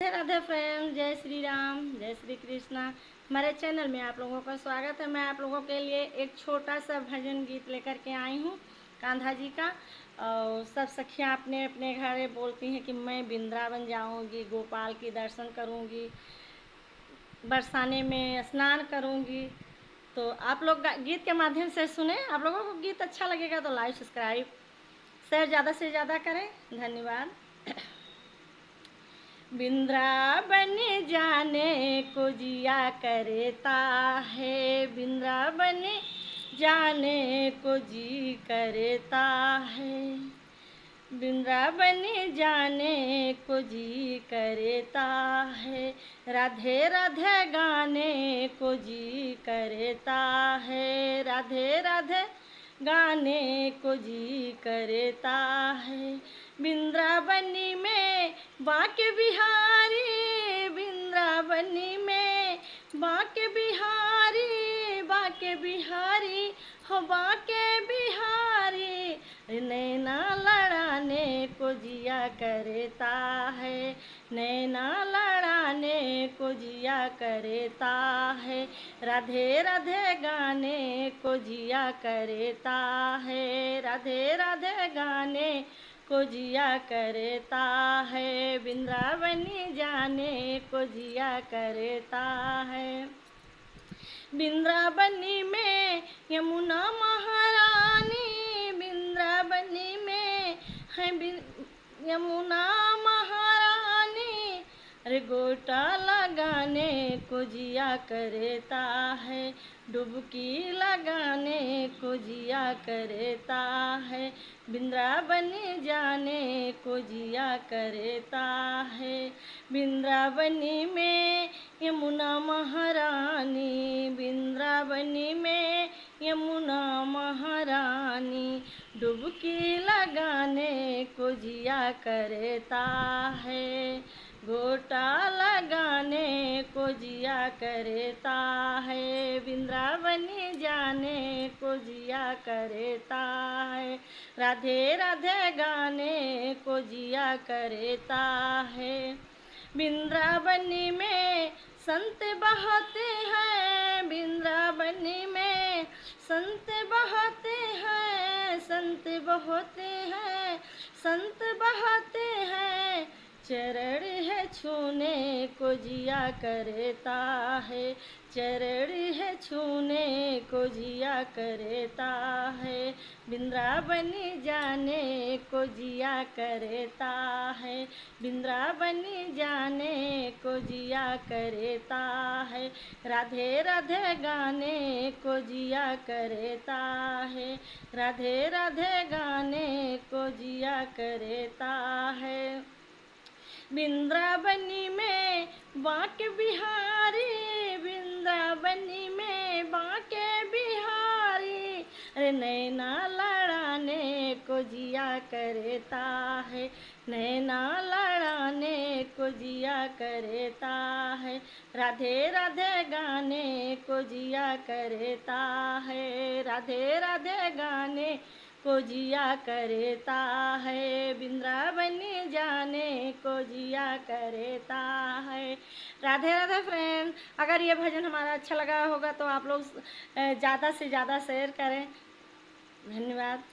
Radhe Radhe friend, जय श्री राम, जय श्री कृष्णा। हमारे चैनल में आप लोगों का स्वागत है। मैं आप लोगों के लिए एक छोटा सा भजन गीत लेकर के आई हूँ कान्हा जी का। और सब सखियाँ अपने अपने घर बोलती हैं कि मैं वृंदावन जाऊँगी, गोपाल की दर्शन करूँगी, बरसाने में स्नान करूँगी। तो आप लोग गीत के माध्यम से सुने। आप लोगों को गीत अच्छा लगेगा तो लाइक सब्सक्राइब शेयर ज़्यादा से ज़्यादा करें। धन्यवाद। वृंदावन जाने को जिया करता है, वृंदावन जाने को जी करता है, वृंदावन जाने को जी करता है, राधे राधे गाने को जी करता है, राधे राधे गाने को जी करता है। वृंदावनी में बाके बिहारी, वृंदावनी में बाके बिहारी, बाके बिहारी हो बाके बिहारी, नैना लड़ाने को जिया करता है, नैना लड़ाने को जिया करता है, राधे राधे गाने को जिया करता है, राधे राधे गाने को जिया करता है, वृंदावनी जाने को जिया करता है। वृंदावनी में यमुना महारानी, वृंदावनी में है यमुना महारानी, अरे गोटा लगाने को जिया करता है, डुबकी लगाने को जिया करता है, वृंदावनी जाने को जिया करता है। वृंदावनी में यमुना महारानी, वृंदावनी में यमुना महारानी, डुबकी लगाने को जिया करता है, गोटा लगाने को जिया करता है, वृंदावनी जाने को जिया करता है, राधे राधे गाने को जिया करता है। वृंदावनी में संत बहते हैं, वृंदावनी में संत बहते हैं, संत बहते हैं, संत बहते हैं, चरण है छूने को जिया करता है, चरण है छूने को जिया करता है, वृंदावनी जाने को जिया करता है, वृंदावनी जाने को जिया करता है, राधे राधे गाने को जिया करता है, राधे राधे गाने को जिया करता है। वृंदावनी में बाके बिहारी, वृंदावनी में बाके बिहारी, अरे नैना लड़ाने को जिया करता है, नैना लड़ाने को जिया करता है, राधे राधे गाने को जिया करता है, राधे राधे गाने को जिया करता है, वृंदावनी जाने को जिया करता है। राधे राधे फ्रेंड, अगर ये भजन हमारा अच्छा लगा होगा तो आप लोग ज़्यादा से ज़्यादा शेयर करें। धन्यवाद।